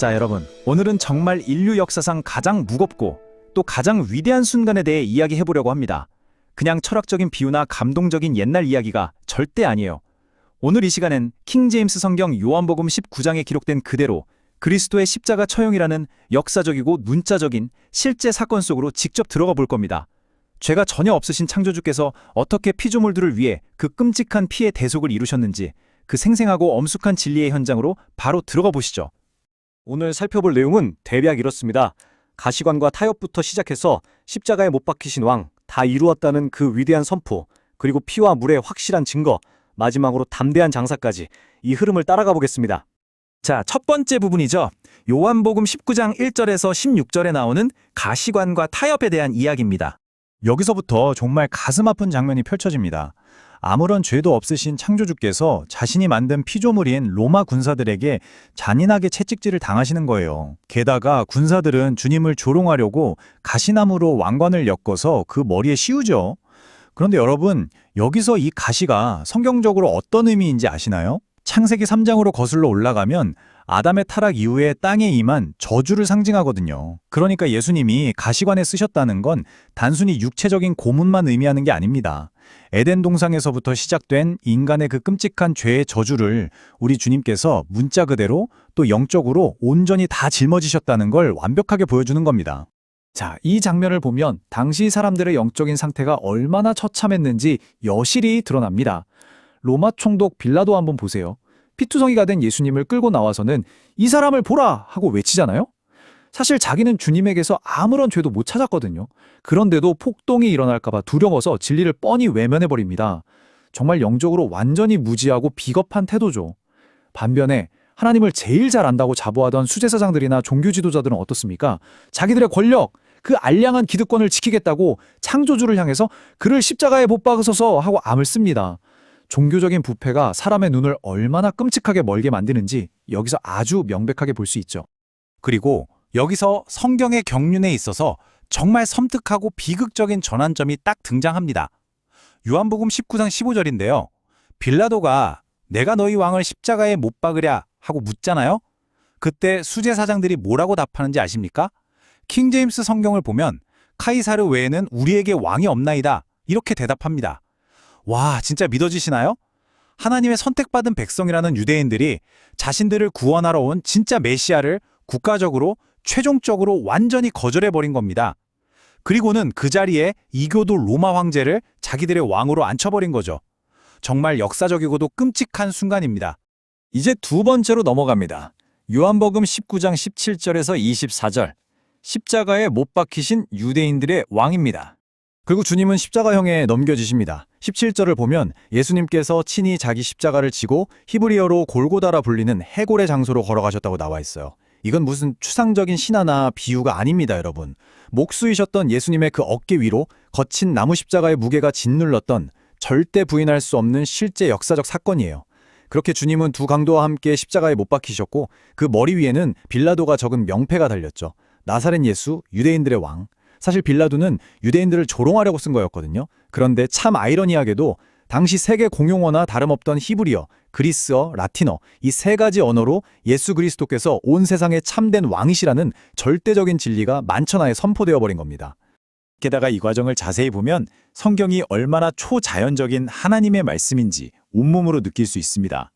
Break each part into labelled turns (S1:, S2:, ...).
S1: 자, 여러분, 오늘은 정말 인류 역사상 가장 무겁고 또 가장 위대한 순간에 대해 이야기해보려고 합니다. 그냥 철학적인 비유나 감동적인 옛날 이야기가 절대 아니에요. 오늘 이 시간엔 킹 제임스 성경 요한복음 19장에 기록된 그대로 그리스도의 십자가 처형이라는 역사적이고 문자적인 실제 사건 속으로 직접 들어가 볼 겁니다. 죄가 전혀 없으신 창조주께서 어떻게 피조물들을 위해 그 끔찍한 피의 대속을 이루셨는지 그 생생하고 엄숙한 진리의 현장으로 바로 들어가 보시죠.
S2: 오늘 살펴볼 내용은 대략 이렇습니다. 가시관과 타협부터 시작해서 십자가에 못 박히신 왕, 다 이루었다는 그 위대한 선포, 그리고 피와 물의 확실한 증거, 마지막으로 담대한 장사까지 이 흐름을 따라가 보겠습니다.
S1: 자, 첫 번째 부분이죠. 요한복음 19장 1절에서 16절에 나오는 가시관과 타협에 대한 이야기입니다.
S3: 여기서부터 정말 가슴 아픈 장면이 펼쳐집니다. 아무런 죄도 없으신 창조주께서 자신이 만든 피조물인 로마 군사들에게 잔인하게 채찍질을 당하시는 거예요. 게다가 군사들은 주님을 조롱하려고 가시나무로 왕관을 엮어서 그 머리에 씌우죠. 그런데 여러분, 여기서 이 가시가 성경적으로 어떤 의미인지 아시나요? 창세기 3장으로 거슬러 올라가면 아담의 타락 이후에 땅에 임한 저주를 상징하거든요. 그러니까 예수님이 가시관에 쓰셨다는 건 단순히 육체적인 고문만 의미하는 게 아닙니다. 에덴 동상에서부터 시작된 인간의 그 끔찍한 죄의 저주를 우리 주님께서 문자 그대로 또 영적으로 온전히 다 짊어지셨다는 걸 완벽하게 보여주는 겁니다.
S1: 자, 이 장면을 보면 당시 사람들의 영적인 상태가 얼마나 처참했는지 여실히 드러납니다. 로마 총독 빌라도 한번 보세요. 피투성이가 된 예수님을 끌고 나와서는 이 사람을 보라! 하고 외치잖아요. 사실 자기는 주님에게서 아무런 죄도 못 찾았거든요. 그런데도 폭동이 일어날까봐 두려워서 진리를 뻔히 외면해버립니다. 정말 영적으로 완전히 무지하고 비겁한 태도죠. 반면에 하나님을 제일 잘 안다고 자부하던 수제사장들이나 종교 지도자들은 어떻습니까? 자기들의 권력, 그 알량한 기득권을 지키겠다고 창조주를 향해서 그를 십자가에 못 박으소서 하고 암을 씁니다. 종교적인 부패가 사람의 눈을 얼마나 끔찍하게 멀게 만드는지 여기서 아주 명백하게 볼 수 있죠.
S3: 그리고 여기서 성경의 경륜에 있어서 정말 섬뜩하고 비극적인 전환점이 딱 등장합니다. 요한복음 19장 15절인데요. 빌라도가 내가 너희 왕을 십자가에 못 박으랴 하고 묻잖아요. 그때 수제사장들이 뭐라고 답하는지 아십니까? 킹 제임스 성경을 보면 카이사르 외에는 우리에게 왕이 없나이다 이렇게 대답합니다. 와, 진짜 믿어지시나요? 하나님의 선택받은 백성이라는 유대인들이 자신들을 구원하러 온 진짜 메시아를 국가적으로 최종적으로 완전히 거절해버린 겁니다. 그리고는 그 자리에 이교도 로마 황제를 자기들의 왕으로 앉혀버린 거죠. 정말 역사적이고도 끔찍한 순간입니다.
S2: 이제 두 번째로 넘어갑니다. 요한복음 19장 17절에서 24절. 십자가에 못 박히신 유대인들의 왕입니다.
S3: 그리고 주님은 십자가형에 넘겨지십니다. 17절을 보면 예수님께서 친히 자기 십자가를 지고 히브리어로 골고다라 불리는 해골의 장소로 걸어가셨다고 나와 있어요. 이건 무슨 추상적인 신화나 비유가 아닙니다, 여러분. 목수이셨던 예수님의 그 어깨 위로 거친 나무 십자가의 무게가 짓눌렀던 절대 부인할 수 없는 실제 역사적 사건이에요. 그렇게 주님은 두 강도와 함께 십자가에 못 박히셨고 그 머리 위에는 빌라도가 적은 명패가 달렸죠. 나사렛 예수, 유대인들의 왕. 사실 빌라도는 유대인들을 조롱하려고 쓴 거였거든요. 그런데 참 아이러니하게도 당시 세계 공용어나 다름없던 히브리어, 그리스어, 라틴어 이 세 가지 언어로 예수 그리스도께서 온 세상에 참된 왕이시라는 절대적인 진리가 만천하에 선포되어 버린 겁니다. 게다가 이 과정을 자세히 보면 성경이 얼마나 초자연적인 하나님의 말씀인지 온몸으로 느낄 수 있습니다.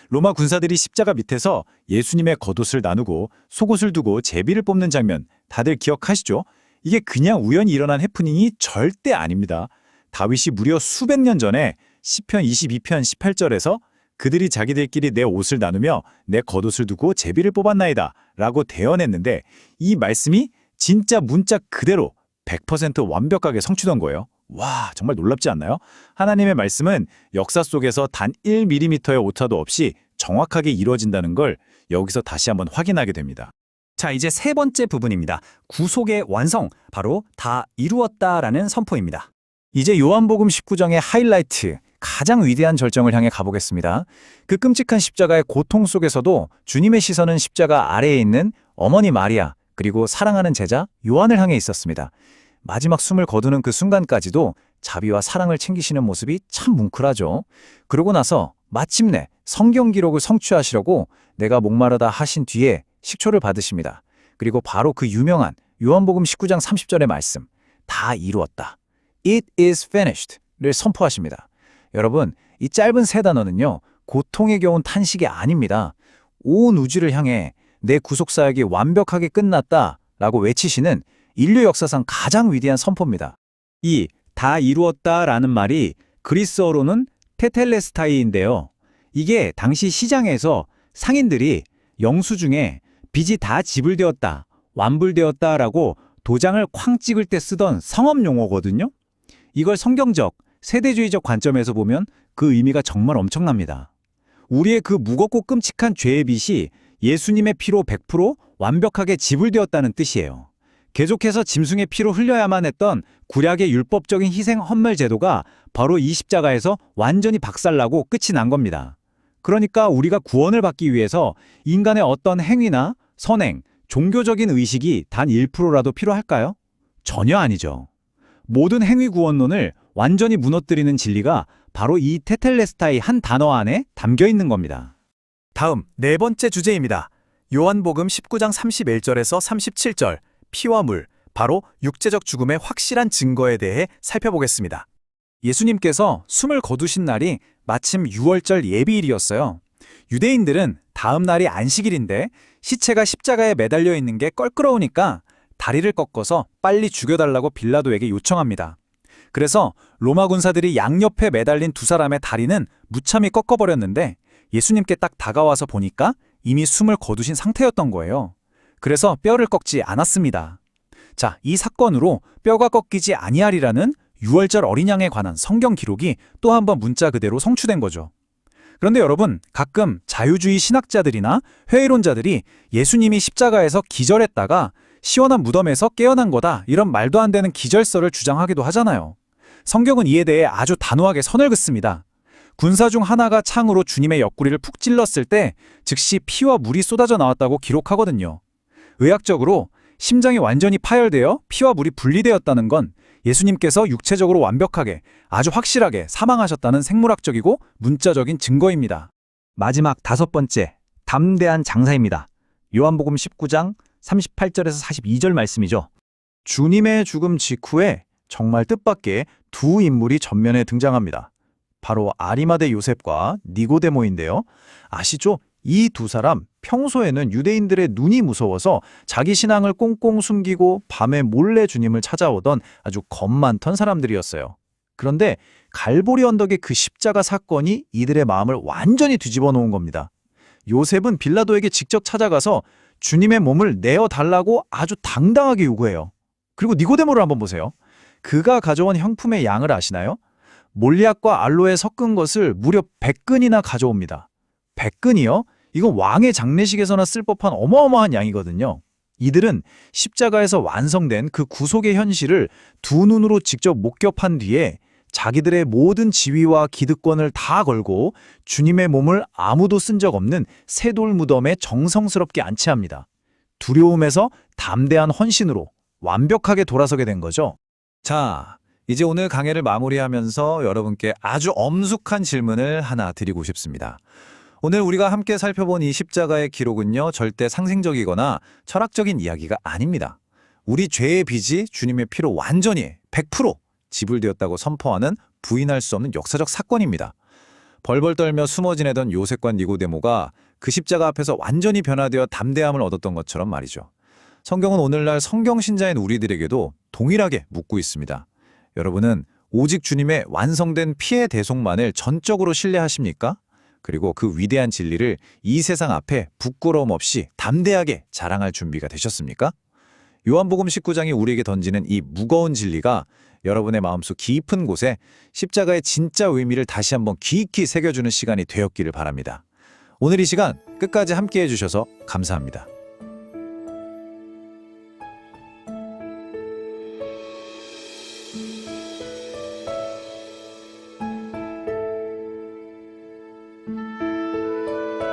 S3: 로마 군사들이 십자가 밑에서 예수님의 겉옷을 나누고 속옷을 두고 제비를 뽑는 장면 다들 기억하시죠? 이게 그냥 우연히 일어난 해프닝이 절대 아닙니다. 다윗이 무려 수백 년 전에 시편 22편 18절에서 그들이 자기들끼리 내 옷을 나누며 내 겉옷을 두고 제비를 뽑았나이다 라고 대언했는데 이 말씀이 진짜 문자 그대로 100% 완벽하게 성취된 거예요. 와, 정말 놀랍지 않나요? 하나님의 말씀은 역사 속에서 단 1mm의 오차도 없이 정확하게 이루어진다는 걸 여기서 다시 한번 확인하게 됩니다.
S1: 자, 이제 세 번째 부분입니다. 구속의 완성, 바로 다 이루었다라는 선포입니다.
S3: 이제 요한복음 19장의 하이라이트, 가장 위대한 절정을 향해 가보겠습니다. 그 끔찍한 십자가의 고통 속에서도 주님의 시선은 십자가 아래에 있는 어머니 마리아, 그리고 사랑하는 제자 요한을 향해 있었습니다. 마지막 숨을 거두는 그 순간까지도 자비와 사랑을 챙기시는 모습이 참 뭉클하죠. 그러고 나서 마침내 성경 기록을 성취하시려고 내가 목마르다 하신 뒤에
S1: 식초를 받으십니다. 그리고 바로 그 유명한 요한복음 19장 30절의 말씀, 다 이루었다. It is finished를 선포하십니다. 여러분, 이 짧은 세 단어는요, 고통에 겨운 탄식이 아닙니다. 온 우주를 향해 내 구속사역이 완벽하게 끝났다 라고 외치시는 인류 역사상 가장 위대한 선포입니다.
S2: 이 다 이루었다라는 말이 그리스어로는 테텔레스타이인데요. 이게 당시 시장에서 상인들이 영수증에 빚이 다 지불되었다, 완불되었다라고 도장을 쾅 찍을 때 쓰던 성업 용어거든요. 이걸 성경적, 세대주의적 관점에서 보면 그 의미가 정말 엄청납니다. 우리의 그 무겁고 끔찍한 죄의 빚이 예수님의 피로 100% 완벽하게 지불되었다는 뜻이에요. 계속해서 짐승의 피로 흘려야만 했던 구약의 율법적인 희생 헌물 제도가 바로 이 십자가에서 완전히 박살나고 끝이 난 겁니다. 그러니까 우리가 구원을 받기 위해서 인간의 어떤 행위나 선행, 종교적인 의식이 단 1%라도 필요할까요? 전혀 아니죠. 모든 행위 구원론을 완전히 무너뜨리는 진리가 바로 이 테텔레스타이 한 단어 안에 담겨 있는 겁니다.
S3: 다음 네 번째 주제입니다. 요한복음 19장 31절에서 37절, 피와 물, 바로 육체적 죽음의 확실한 증거에 대해 살펴보겠습니다.
S1: 예수님께서 숨을 거두신 날이 마침 6월절 예비일이었어요. 유대인들은 다음 날이 안식일인데 시체가 십자가에 매달려 있는 게 껄끄러우니까 다리를 꺾어서 빨리 죽여달라고 빌라도에게 요청합니다. 그래서 로마 군사들이 양옆에 매달린 두 사람의 다리는 무참히 꺾어버렸는데 예수님께 딱 다가와서 보니까 이미 숨을 거두신 상태였던 거예요. 그래서 뼈를 꺾지 않았습니다. 자, 이 사건으로 뼈가 꺾이지 아니하리라는 6월절 어린 양에 관한 성경 기록이 또 한 번 문자 그대로 성취된 거죠. 그런데 여러분, 가끔 자유주의 신학자들이나 회의론자들이 예수님이 십자가에서 기절했다가 시원한 무덤에서 깨어난 거다, 이런 말도 안 되는 기절설을 주장하기도 하잖아요. 성경은 이에 대해 아주 단호하게 선을 긋습니다. 군사 중 하나가 창으로 주님의 옆구리를 푹 찔렀을 때 즉시 피와 물이 쏟아져 나왔다고 기록하거든요. 의학적으로 심장이 완전히 파열되어 피와 물이 분리되었다는 건 예수님께서 육체적으로 완벽하게, 아주 확실하게 사망하셨다는 생물학적이고 문자적인 증거입니다.
S2: 마지막 다섯 번째, 담대한 장사입니다. 요한복음 19장 38절에서 42절 말씀이죠.
S3: 주님의 죽음 직후에 정말 뜻밖의 두 인물이 전면에 등장합니다. 바로 아리마대 요셉과 니고데모인데요. 아시죠? 이 두 사람 평소에는 유대인들의 눈이 무서워서 자기 신앙을 꽁꽁 숨기고 밤에 몰래 주님을 찾아오던 아주 겁 많던 사람들이었어요. 그런데 갈보리 언덕의 그 십자가 사건이 이들의 마음을 완전히 뒤집어 놓은 겁니다. 요셉은 빌라도에게 직접 찾아가서 주님의 몸을 내어달라고 아주 당당하게 요구해요. 그리고 니고데모를 한번 보세요. 그가 가져온 형품의 양을 아시나요? 몰리앗과 알로에 섞은 것을 무려 100근이나 가져옵니다. 100근이요? 이건 왕의 장례식에서나 쓸 법한 어마어마한 양이거든요. 이들은 십자가에서 완성된 그 구속의 현실을 두 눈으로 직접 목격한 뒤에 자기들의 모든 지위와 기득권을 다 걸고 주님의 몸을 아무도 쓴 적 없는 쇠돌 무덤에 정성스럽게 안치합니다. 두려움에서 담대한 헌신으로 완벽하게 돌아서게 된 거죠. 자, 이제 오늘 강해를 마무리하면서 여러분께 아주 엄숙한 질문을 하나 드리고 싶습니다. 오늘 우리가 함께 살펴본 이 십자가의 기록은요, 절대 상징적이거나 철학적인 이야기가 아닙니다. 우리 죄의 빚이 주님의 피로 완전히 100% 지불되었다고 선포하는 부인할 수 없는 역사적 사건입니다. 벌벌 떨며 숨어 지내던 요셉과 니고데모가 그 십자가 앞에서 완전히 변화되어 담대함을 얻었던 것처럼 말이죠. 성경은 오늘날 성경신자인 우리들에게도 동일하게 묻고 있습니다. 여러분은 오직 주님의 완성된 피의 대속만을 전적으로 신뢰하십니까? 그리고 그 위대한 진리를 이 세상 앞에 부끄러움 없이 담대하게 자랑할 준비가 되셨습니까? 요한복음 19장이 우리에게 던지는 이 무거운 진리가 여러분의 마음속 깊은 곳에 십자가의 진짜 의미를 다시 한번 깊이 새겨주는 시간이 되었기를 바랍니다. 오늘 이 시간 끝까지 함께해 주셔서 감사합니다.